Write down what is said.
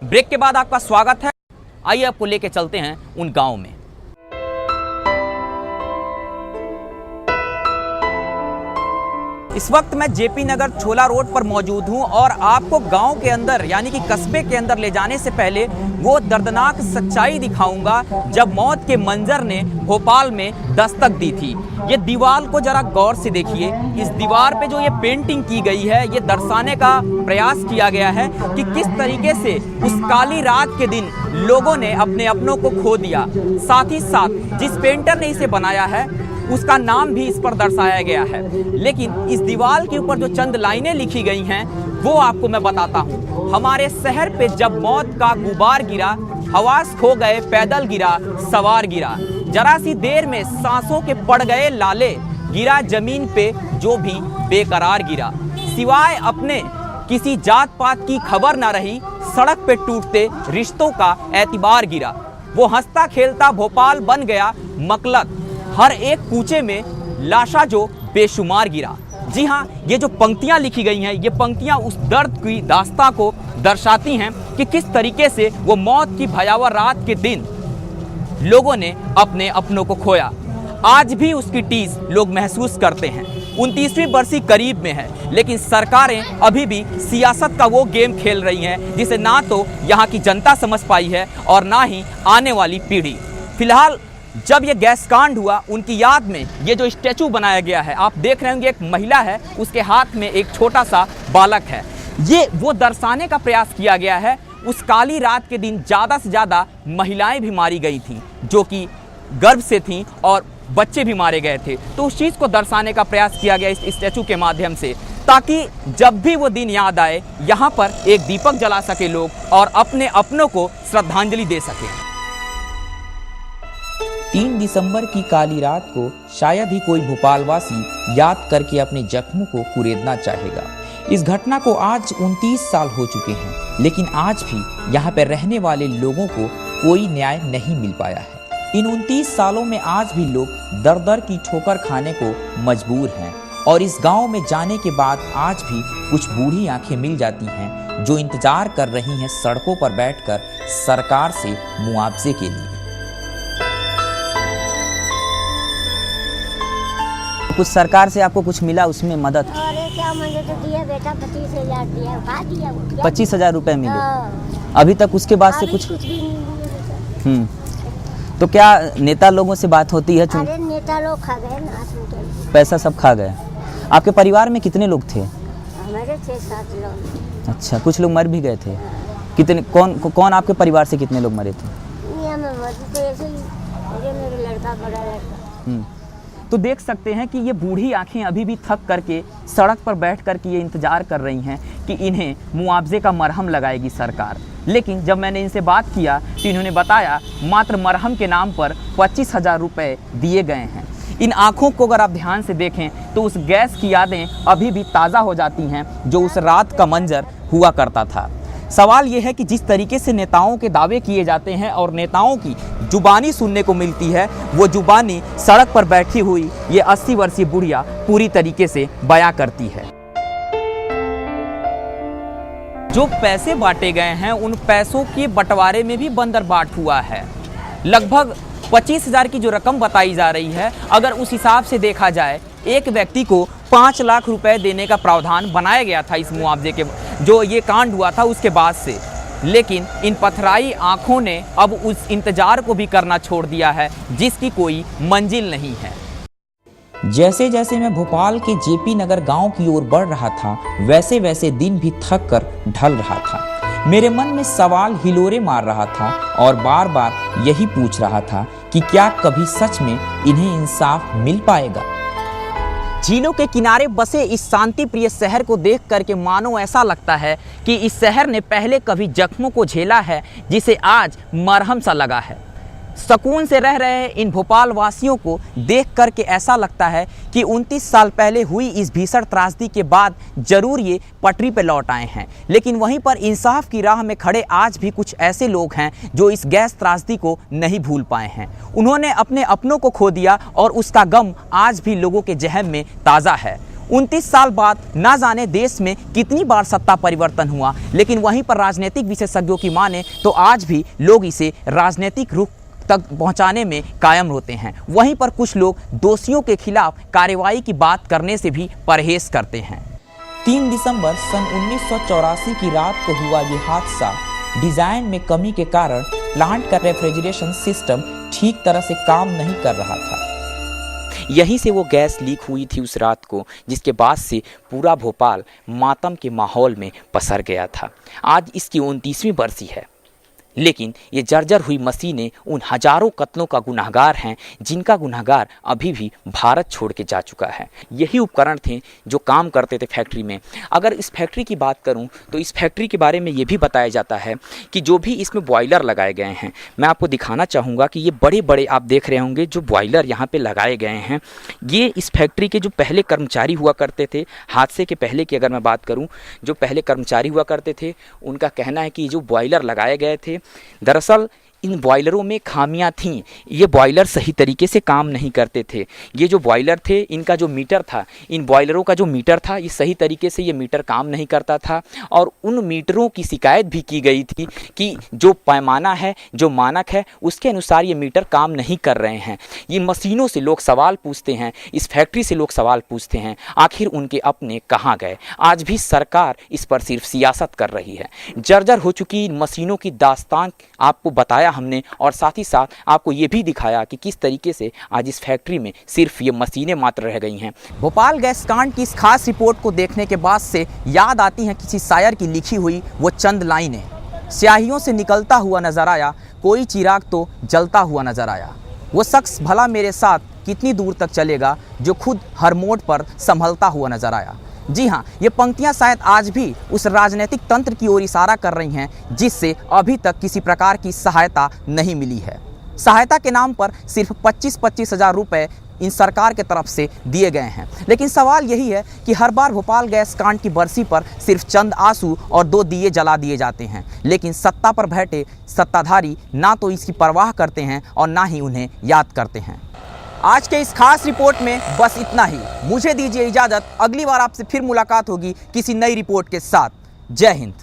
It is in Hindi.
ब्रेक के बाद आपका स्वागत है। आइए आपको लेके चलते हैं उन गांव में। इस वक्त मैं जेपी नगर छोला रोड पर मौजूद हूं और आपको गांव के अंदर यानी कि कस्बे के अंदर ले जाने से पहले वो दर्दनाक सच्चाई दिखाऊंगा जब मौत के मंजर ने भोपाल में दस्तक दी थी। ये दीवार को जरा गौर से देखिए। इस दीवार पे जो ये पेंटिंग की गई है ये दर्शाने का प्रयास किया गया है कि किस तरीके से उस काली रात के दिन लोगों ने अपने अपनों को खो दिया। साथ ही साथ जिस पेंटर ने इसे बनाया है उसका नाम भी इस पर दर्शाया गया है। लेकिन इस दीवार के ऊपर जो चंद लाइनें लिखी गई हैं वो आपको मैं बताता हूँ। हमारे शहर पे जब मौत का गुबार गिरा, हवास खो गए, पैदल गिरा, सवार गिरा, जरा सी देर में सांसों के पड़ गए लाले, गिरा जमीन पे जो भी बेकरार गिरा, सिवाय अपने किसी जात पात की खबर ना रही, सड़क पे टूटते रिश्तों का एतबार गिरा। वो हंसता खेलता भोपाल बन गया मकलत, हर एक कूचे में लाशा जो बेशुमार गिरा। जी हाँ, ये जो पंक्तियां लिखी गई हैं ये पंक्तियां उस दर्द की दास्तां को दर्शाती हैं कि किस तरीके से वो मौत की भयावह रात के दिन लोगों ने अपने अपनों को खोया। आज भी उसकी टीस लोग महसूस करते हैं। 29वीं बरसी करीब में है, लेकिन सरकारें अभी भी सियासत का वो गेम खेल रही हैं जिसे ना तो यहाँ की जनता समझ पाई है और ना ही आने वाली पीढ़ी। फिलहाल जब ये गैस कांड हुआ उनकी याद में ये जो स्टैचू बनाया गया है, आप देख रहे होंगे एक महिला है, उसके हाथ में एक छोटा सा बालक है। ये वो दर्शाने का प्रयास किया गया है उस काली रात के दिन ज़्यादा से ज़्यादा महिलाएं भी मारी गई थीं जो कि गर्भ से थीं और बच्चे भी मारे गए थे। तो उस चीज़ को दर्शाने का प्रयास किया गया इस स्टैचू के माध्यम से, ताकि जब भी वो दिन याद आए यहाँ पर एक दीपक जला सके लोग और अपने अपनों को श्रद्धांजलि दे सकें। 3 दिसंबर की काली रात को शायद ही कोई भोपालवासी याद करके अपने जख्मों को कुरेदना चाहेगा। इस घटना को आज 29 साल हो चुके हैं, लेकिन आज भी यहाँ पर रहने वाले लोगों को कोई न्याय नहीं मिल पाया है। इन 29 सालों में आज भी लोग दर दर की ठोकर खाने को मजबूर हैं और इस गांव में जाने के बाद आज भी कुछ बूढ़ी आंखें मिल जाती हैं जो इंतजार कर रही हैं सड़कों पर बैठकर सरकार से मुआवजे के लिए। कुछ सरकार से आपको कुछ मिला उसमें मदद? अरे क्या मदद दिया बेटा, 25,000 दिया, खा दिया। 25,000 रुपये मिले? अभी तक उसके बाद से कुछ भी नहीं मिला। तो क्या नेता लोगों से बात होती है? अरे नेता लोग खा गए ना, पैसा सब खा गए। आपके परिवार में कितने लोग थे? हमारे 6-7 लोग। अच्छा, कुछ लोग मर भी गए थे। कितने? कौन आपके परिवार से कितने लोग मरे थे? मेरे लड़का, बड़ा लड़का। तो देख सकते हैं कि ये बूढ़ी आंखें अभी भी थक करके सड़क पर बैठ कर के ये इंतज़ार कर रही हैं कि इन्हें मुआवजे का मरहम लगाएगी सरकार। लेकिन जब मैंने इनसे बात किया तो इन्होंने बताया मात्र मरहम के नाम पर 25,000 रुपये दिए गए हैं। इन आँखों को अगर आप ध्यान से देखें तो उस गैस की यादें अभी भी ताज़ा हो जाती हैं जो उस रात का मंजर हुआ करता था। सवाल ये है कि जिस तरीके से नेताओं के दावे किए जाते हैं और नेताओं की जुबानी सुनने को मिलती है, वो जुबानी सड़क पर बैठी हुई ये 80 वर्षीय बुढ़िया पूरी तरीके से बयां करती है। जो पैसे बांटे गए हैं उन पैसों के बंटवारे में भी बंदरबाट हुआ है। लगभग 25,000 की जो रकम बताई जा रही है, अगर उस हिसाब से देखा जाए एक व्यक्ति को 5 लाख रुपए देने का प्रावधान बनाया गया था इस मुआवजे के जो ये कांड हुआ था उसके बाद से। लेकिन इन पथराई आंखों ने अब उस इंतजार को भी करना छोड़ दिया है जिसकी कोई मंजिल नहीं है। जैसे जैसे मैं भोपाल के जेपी नगर गांव की ओर बढ़ रहा था, वैसे वैसे दिन भी थक कर ढल रहा था। मेरे मन में सवाल हिलोरे मार रहा था और बार बार यही पूछ रहा था कि क्या कभी सच में इन्हें इंसाफ मिल पाएगा। झीलों के किनारे बसे इस शांति प्रिय शहर को देख करके मानो ऐसा लगता है कि इस शहर ने पहले कभी जख्मों को झेला है जिसे आज मरहम सा लगा है। सुकून से रह रहे इन भोपाल वासियों को देख करके ऐसा लगता है कि 29 साल पहले हुई इस भीषण त्रासदी के बाद जरूर ये पटरी पर लौट आए हैं। लेकिन वहीं पर इंसाफ की राह में खड़े आज भी कुछ ऐसे लोग हैं जो इस गैस त्रासदी को नहीं भूल पाए हैं। उन्होंने अपने अपनों को खो दिया और उसका गम आज भी लोगों के जहन में ताज़ा है। 29 साल बाद ना जाने देश में कितनी बार सत्ता परिवर्तन हुआ, लेकिन वहीं पर राजनीतिक विशेषज्ञों की माने तो आज भी लोग इसे राजनीतिक रुख तक पहुंचाने में कायम होते हैं। वहीं पर कुछ लोग दोषियों के खिलाफ कार्रवाई की बात करने से भी परहेज करते हैं। 3 दिसंबर सन 1984 की रात को हुआ ये हादसा डिजाइन में कमी के कारण प्लांट का रेफ्रिजरेशन सिस्टम ठीक तरह से काम नहीं कर रहा था। यहीं से वो गैस लीक हुई थी उस रात को, जिसके बाद से पूरा भोपाल मातम के माहौल में पसर गया था। आज इसकी 29वीं बरसी है, लेकिन ये जर्जर हुई मशीनें उन हजारों कत्लों का गुनहगार हैं जिनका गुनहगार अभी भी भारत छोड़ के जा चुका है। यही उपकरण थे जो काम करते थे फैक्ट्री में। अगर इस फैक्ट्री की बात करूं तो इस फैक्ट्री के बारे में ये भी बताया जाता है कि जो भी इसमें बॉयलर लगाए गए हैं, मैं आपको दिखाना चाहूँगा कि ये बड़े बड़े आप देख रहे होंगे जो बॉयलर यहाँ पर लगाए गए हैं, ये इस फैक्ट्री के जो पहले कर्मचारी हुआ करते थे, हादसे के पहले की अगर मैं बात करूँ, जो पहले कर्मचारी हुआ करते थे, उनका कहना है कि जो बॉयलर लगाए गए थे, दरअसल इन बॉयलरों में खामियां थीं। ये बॉयलर सही तरीके से काम नहीं करते थे। ये जो बॉयलर थे, इनका जो मीटर था, इन बॉयलरों का जो मीटर था, ये सही तरीके से ये मीटर काम नहीं करता था और उन मीटरों की शिकायत भी की गई थी कि जो पैमाना है, जो मानक है, उसके अनुसार ये मीटर काम नहीं कर रहे हैं। ये मशीनों से लोग सवाल पूछते हैं, इस फैक्ट्री से लोग सवाल पूछते हैं, आखिर उनके अपने कहाँ गए। आज भी सरकार इस पर सिर्फ सियासत कर रही है। जर्जर हो चुकी इन मशीनों की दास्तान आपको बताया हमने, और साथ ही साथ आपको ये भी दिखाया कि किस तरीके से आज इस फैक्ट्री में सिर्फ ये मशीनें मात्र रह गई हैं। भोपाल गैस कांड की इस खास रिपोर्ट को देखने के बाद से याद आती हैं किसी शायर की लिखी हुई वो चंद लाइनें। स्याहियों से निकलता हुआ नजर आया, कोई चिराग तो जलता हुआ नजर आया। वो शख्स भला मेरे साथ कितनी दूर तक चलेगा, जो खुद हर मोड़ पर संभलता हुआ नजर आया। जी हाँ, ये पंक्तियां शायद आज भी उस राजनीतिक तंत्र की ओर इशारा कर रही हैं जिससे अभी तक किसी प्रकार की सहायता नहीं मिली है। सहायता के नाम पर सिर्फ 25-25 हज़ार रुपये इन सरकार के तरफ से दिए गए हैं। लेकिन सवाल यही है कि हर बार भोपाल गैस कांड की बरसी पर सिर्फ चंद आंसू और 2 दिए जला दिए जाते हैं, लेकिन सत्ता पर बैठे सत्ताधारी ना तो इसकी परवाह करते हैं और ना ही उन्हें याद करते हैं। आज के इस खास रिपोर्ट में बस इतना ही। मुझे दीजिए इजाज़त, अगली बार आपसे फिर मुलाकात होगी किसी नई रिपोर्ट के साथ। जय हिंद।